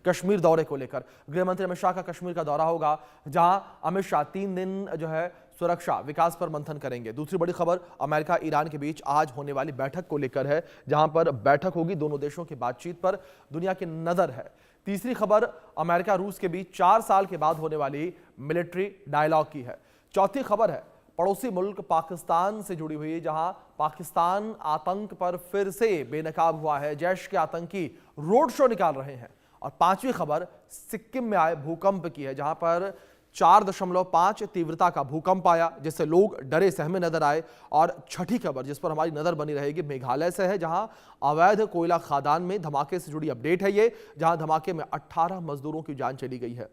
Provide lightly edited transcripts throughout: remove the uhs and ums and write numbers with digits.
कश्मीर दौरे को लेकर। गृह मंत्री अमित शाह का कश्मीर का दौरा होगा, जहां अमित शाह 3 दिन जो है सुरक्षा विकास पर मंथन करेंगे। दूसरी बड़ी खबर अमेरिका ईरान के बीच आज होने वाली बैठक को लेकर है, जहां पर बैठक होगी, दोनों देशों की बातचीत पर दुनिया की नजर है। तीसरी खबर अमेरिका रूस के बीच 4 साल के बाद होने वाली मिलिट्री डायलॉग की है। चौथी खबर है पड़ोसी मुल्क पाकिस्तान से जुड़ी हुई, जहां पाकिस्तान आतंक पर फिर से बेनकाब हुआ है, जैश के आतंकी रोड शो निकाल रहे हैं। और पांचवी खबर सिक्किम में आए भूकंप की है, जहां पर 4.5 तीव्रता का भूकंप आया, जिससे लोग डरे सहमे नजर आए। और छठी खबर जिस पर हमारी नजर बनी रहेगी मेघालय से है, जहां अवैध कोयला खदान में धमाके से जुड़ी अपडेट है ये, जहां धमाके में 18 मजदूरों की जान चली गई है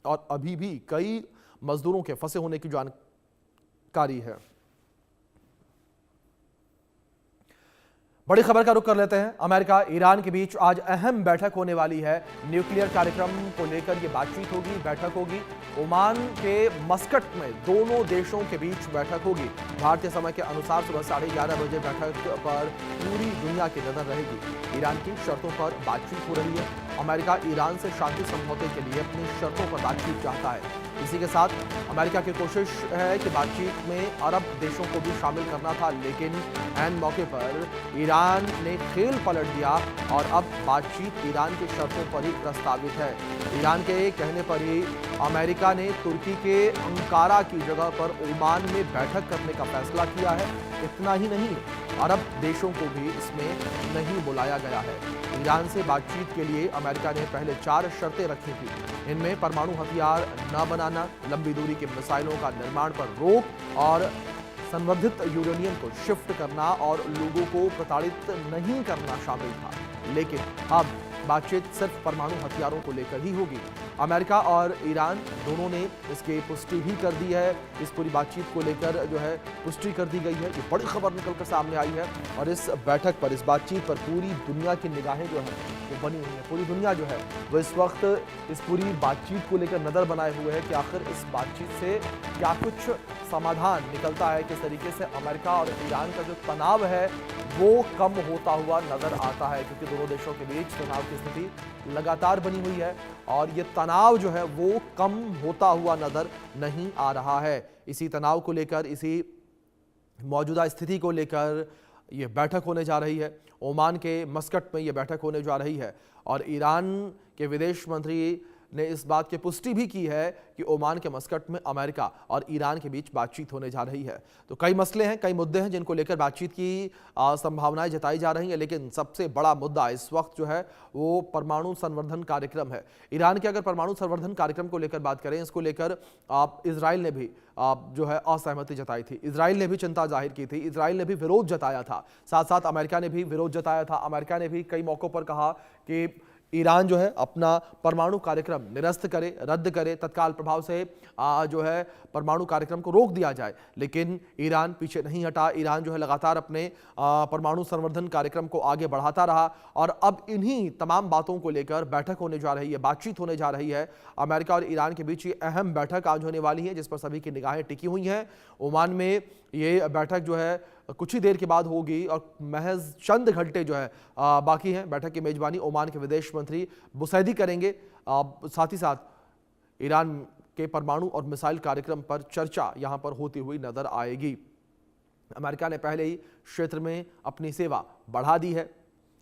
और अभी भी कई मजदूरों के फंसे होने की जानकारी है। बड़ी खबर का रुख कर लेते हैं। अमेरिका ईरान के बीच आज अहम बैठक होने वाली है। न्यूक्लियर कार्यक्रम को लेकर यह बातचीत होगी, बैठक होगी। ओमान के मस्कट में दोनों देशों के बीच बैठक होगी। भारतीय समय के अनुसार सुबह 11:30 बजे बैठक पर पूरी दुनिया की नजर रहेगी। ईरान की शर्तों पर बातचीत हो रही है। अमेरिका ईरान से शांति समझौते के लिए अपनी शर्तों पर बातचीत चाहता है। इसी के साथ अमेरिका की कोशिश है कि बातचीत में अरब देशों को भी शामिल करना था, लेकिन ऐन मौके पर ईरान ने खेल पलट दिया और अब बातचीत ईरान की शर्तों पर ही प्रस्तावित है। ईरान के कहने पर ही अमेरिका ने तुर्की के अंकारा की जगह पर ओमान में बैठक करने का फैसला किया है। इतना ही नहीं, अरब देशों को भी इसमें नहीं बुलाया गया है। ईरान से बातचीत के लिए अमेरिका ने पहले 4 शर्तें रखी थी। इनमें परमाणु हथियार न बनाना, लंबी दूरी के मिसाइलों का निर्माण पर रोक और संवर्धित यूरेनियम को शिफ्ट करना और लोगों को प्रताड़ित नहीं करना शामिल था। लेकिन अब बातचीत सिर्फ परमाणु हथियारों को लेकर ही होगी। अमेरिका और ईरान दोनों ने इसकी पुष्टि भी कर दी है। इस पूरी बातचीत को लेकर जो है पुष्टि कर दी गई है। ये बड़ी खबर निकलकर सामने आई है और इस बैठक पर, इस बातचीत पर पूरी दुनिया की निगाहें जो है वो बनी हुई है। पूरी दुनिया जो है वो इस वक्त इस पूरी बातचीत को लेकर नजर बनाए हुए है कि आखिर इस बातचीत से क्या कुछ समाधान निकलता है, किस तरीके से अमेरिका और ईरान का जो तनाव है वो कम होता हुआ नजर आता है, क्योंकि दोनों देशों के बीच तनाव की स्थिति लगातार बनी हुई है और ये तनाव जो है वो कम होता हुआ नजर नहीं आ रहा है। इसी तनाव को लेकर, इसी मौजूदा स्थिति को लेकर ये बैठक होने जा रही है। ओमान के मस्कट में ये बैठक होने जा रही है और ईरान के विदेश मंत्री ने इस बात की पुष्टि भी की है कि ओमान के मस्कट में अमेरिका और ईरान के बीच बातचीत होने जा रही है। तो कई मसले हैं, कई मुद्दे हैं जिनको लेकर बातचीत की संभावनाएं जताई जा रही हैं, लेकिन सबसे बड़ा मुद्दा इस वक्त जो है वो परमाणु संवर्धन कार्यक्रम है। ईरान के अगर परमाणु संवर्धन कार्यक्रम को लेकर बात करें, इसको लेकर इजराइल ने भी जो है असहमति जताई थी। इजराइल ने भी चिंता जाहिर की थी, इजराइल ने भी विरोध जताया था, साथ साथ अमेरिका ने भी विरोध जताया था। अमेरिका ने भी कई मौकों पर कहा कि ईरान जो है अपना परमाणु कार्यक्रम निरस्त करे, रद्द करे, तत्काल प्रभाव से जो है परमाणु कार्यक्रम को रोक दिया जाए। लेकिन ईरान पीछे नहीं हटा। ईरान जो है लगातार अपने परमाणु संवर्धन कार्यक्रम को आगे बढ़ाता रहा और अब इन्हीं तमाम बातों को लेकर बैठक होने जा रही है, बातचीत होने जा रही है। अमेरिका और ईरान के बीच ये अहम बैठक आज होने वाली है, जिस पर सभी की निगाहें टिकी हुई हैं। ओमान में ये बैठक जो है कुछ ही देर के बाद होगी और महज चंद घंटे जो है बाकी हैं। बैठक की मेजबानी ओमान के विदेश मंत्री बुसैदी करेंगे। साथ ही साथ ईरान के परमाणु और मिसाइल कार्यक्रम पर चर्चा यहां पर होती हुई नजर आएगी। अमेरिका ने पहले ही क्षेत्र में अपनी सेवा बढ़ा दी है।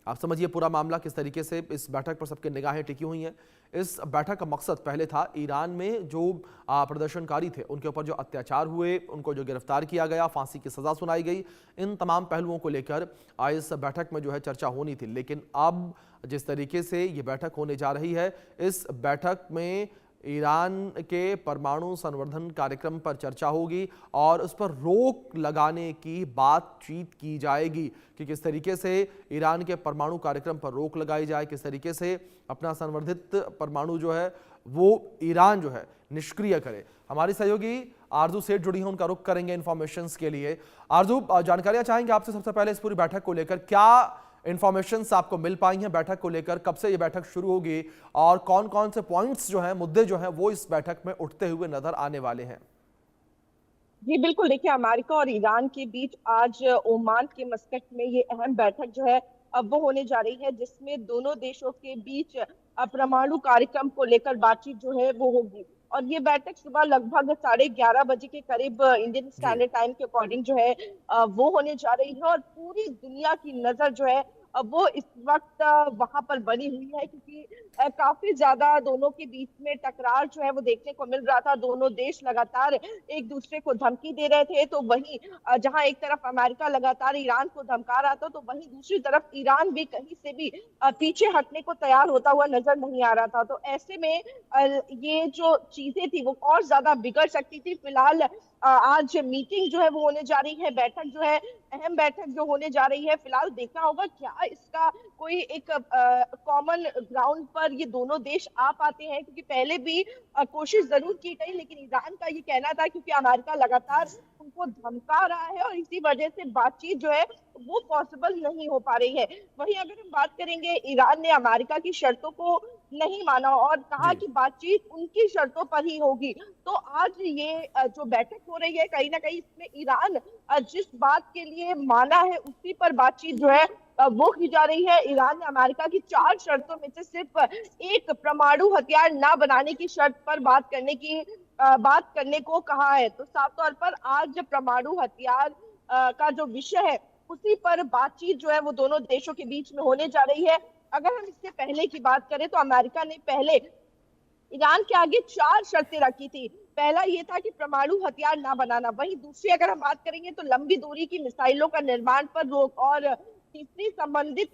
आप समझिए पूरा मामला किस तरीके से इस बैठक पर सबके निगाहें टिकी हुई हैं। इस बैठक का मकसद पहले था ईरान में जो प्रदर्शनकारी थे उनके ऊपर जो अत्याचार हुए, उनको जो गिरफ्तार किया गया, फांसी की सजा सुनाई गई, इन तमाम पहलुओं को लेकर इस बैठक में जो है चर्चा होनी थी। लेकिन अब जिस तरीके से ये बैठक होने जा रही है, इस बैठक में ईरान के परमाणु संवर्धन कार्यक्रम पर चर्चा होगी और उस पर रोक लगाने की बातचीत की जाएगी कि किस तरीके से ईरान के परमाणु कार्यक्रम पर रोक लगाई जाए, किस तरीके से अपना संवर्धित परमाणु जो है वो ईरान जो है निष्क्रिय करे। हमारी सहयोगी आरजू सेठ जुड़ी हैं, उनका रुख करेंगे इन्फॉर्मेशन के लिए। आरजू, जानकारियां चाहेंगे आपसे सबसे पहले इस पूरी बैठक को लेकर, क्या इंफॉर्मेशन आपको मिल पाई हैं बैठक को लेकर, कब से ये बैठक शुरू होगी और कौन कौन से पॉइंट्स जो हैं, मुद्दे जो हैं वो इस बैठक में उठते हुए नजर आने वाले हैं? जी बिल्कुल, देखिए अमेरिका और ईरान के बीच आज ओमान के मस्कट में ये अहम बैठक जो है अब वो होने जा रही है, जिसमें दोनों देशों के बीच परमाणु कार्यक्रम को लेकर बातचीत जो है वो होगी। और ये बैठक सुबह लगभग 11:30 बजे के करीब इंडियन जी। स्टैंडर्ड टाइम के अकॉर्डिंग जो है वो होने जा रही है। और पूरी दुनिया की नजर जो है वो इस वक्त वहां पर बनी हुई है, क्योंकि काफी ज्यादा दोनों के बीच में टकरार जो है वो देखने को मिल रहा था। दोनों देश लगातार एक दूसरे को धमकी दे रहे थे। तो वहीं जहां एक तरफ अमेरिका लगातार ईरान को धमका रहा था, तो वहीं दूसरी तरफ ईरान भी कहीं से भी पीछे हटने को तैयार होता हुआ नजर नहीं आ रहा था। तो ऐसे में ये जो चीजें थी वो और ज्यादा बिगड़ सकती थी। फिलहाल आज मीटिंग जो है वो होने जा रही है, बैठक जो है अहम बैठक जो होने जा रही है। फिलहाल देखना होगा क्या इसका कोई एक कॉमन ग्राउंड पर ये दोनों देश आ पाते हैं, क्योंकि पहले भी कोशिश जरूर की गई, लेकिन ईरान का ये कहना था क्योंकि अमेरिका लगातार उनको धमका रहा है और इसी वजह से बातचीत जो है वो पॉसिबल नहीं हो पा रही है। वहीं अगर हम बात करेंगे, ईरान ने अमेरिका की शर्तों को नहीं माना और कहा जी। कि बातचीत उनकी शर्तों पर ही होगी। तो आज ये जो बैठक हो रही है, कहीं ना कहीं इसमें ईरान जिस बात के लिए माना है उसी पर बातचीत जो है वो की जा रही है। ईरान ने अमेरिका की 4 शर्तों में से सिर्फ एक परमाणु हथियार ना बनाने की शर्त पर बात करने को कहा है। तो साफ तौर पर आज परमाणु हथियार का जो विषय है उसी पर बातचीत जो है वो दोनों देशों के बीच में होने जा रही है। अगर हम इससे पहले की बात करें तो अमेरिका ने पहले ईरान के आगे 4 शर्तें रखी थी। पहला ये था कि परमाणु हथियार ना बनाना। वहीं दूसरी अगर हम बात करेंगे तो लंबी दूरी की मिसाइलों का निर्माण पर रोक, और तीसरी संबंधित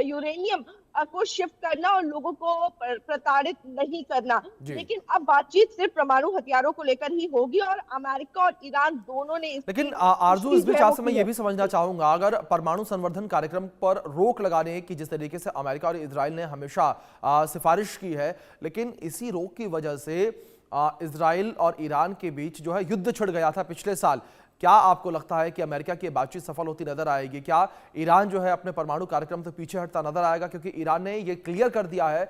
यूरेनियम को शिफ्ट करना और लोगों को प्रताड़ित नहीं करना। जी। लेकिन अब बातचीत सिर्फ परमाणु हथियारों को लेकर ही होगी और अमेरिका और ईरान दोनों ने लेकिन इसकी आरजू, पुष्टि इस जो बीच है वो आपसे मैं की ये है। भी समझना चाहूंगा, अगर परमाणु संवर्धन कार्यक्रम पर रोक लगाने की जिस तरीके से अमेरिका और इजराइल ने हमेशा सिफारिश की है, लेकिन इसी रोक की वजह से इजराइल और ईरान के बीच जो है युद्ध छिड़ गया था पिछले साल। क्या आपको लगता है कि अमेरिका की बातचीत सफल होती नजर आएगी? क्या ईरान जो है अपने परमाणु कार्यक्रम से पीछे हटता नजर आएगा? क्योंकि ईरान ने यह क्लियर कर दिया है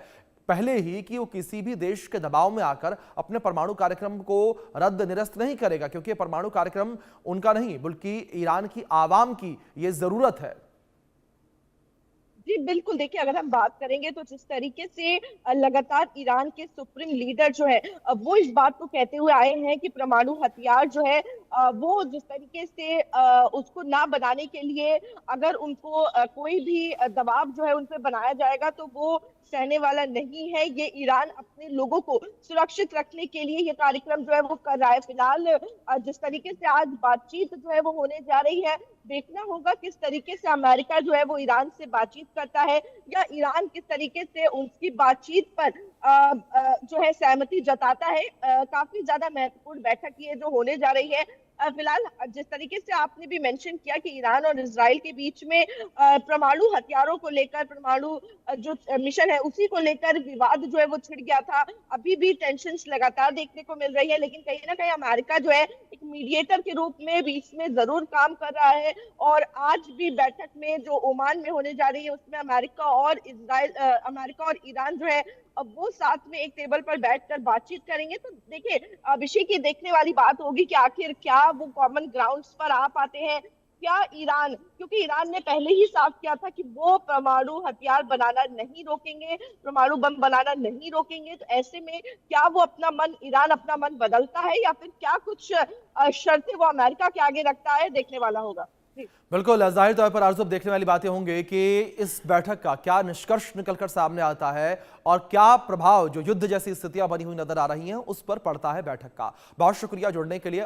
पहले ही कि वो किसी भी देश के दबाव में आकर अपने परमाणु कार्यक्रम को रद्द निरस्त नहीं करेगा, क्योंकि परमाणु कार्यक्रम उनका नहीं बल्कि ईरान की आवाम की ये जरूरत है। जी बिल्कुल, देखिए अगर हम बात करेंगे तो जिस तरीके से लगातार ईरान के सुप्रीम लीडर जो है वो इस बात को कहते हुए आए हैं कि परमाणु हथियार जो है वो जिस तरीके से उसको ना बनाने के लिए अगर उनको कोई भी दबाव जो है उन पे बनाया जाएगा तो वो सहने वाला नहीं है। ये ईरान अपने लोगों को सुरक्षित रखने के लिए ये कार्यक्रम जो है वो कर रहा है। फिलहाल जिस तरीके से आज बातचीत जो है वो होने जा रही है, देखना होगा किस तरीके से अमेरिका जो है वो ईरान से बातचीत करता है या ईरान किस तरीके से उनकी बातचीत पर जो है सहमति जताता है। काफी ज्यादा महत्वपूर्ण बैठक ये जो होने जा रही है। फिलहाल जिस तरीके से आपने भी मेंशन किया कि ईरान और इजराइल के बीच में परमाणु हथियारों को लेकर, परमाणु जो मिशन है उसी को लेकर विवाद जो है वो छिड़ गया था। अभी भी टेंशन्स लगातार देखने को मिल रही है, लेकिन कहीं ना कहीं अमेरिका जो है एक मीडिएटर के रूप में बीच में जरूर काम कर रहा है। और आज भी बैठक में जो ओमान में होने जा रही है उसमें अमेरिका और ईरान जो है अब वो साथ में एक टेबल पर बैठकर बातचीत करेंगे। तो देखिए विषय की देखने वाली बात होगी कि आखिर क्या वो कॉमन ग्राउंड्स पर आ पाते हैं। क्या ईरान, क्योंकि ईरान ने पहले ही साफ किया था कि वो परमाणु हथियार बनाना नहीं रोकेंगे, परमाणु बम बनाना नहीं रोकेंगे, तो ऐसे में क्या वो ईरान अपना मन बदलता है या फिर क्या कुछ शर्तें वो अमेरिका के आगे रखता है, देखने वाला होगा। बिल्कुल, जाहिर तौर पर आरज़ू, अब देखने वाली बातें होंगी कि इस बैठक का क्या निष्कर्ष निकलकर सामने आता है और क्या प्रभाव जो युद्ध जैसी स्थितियां बनी हुई नजर आ रही हैं उस पर पड़ता है बैठक का। बहुत शुक्रिया जुड़ने के लिए।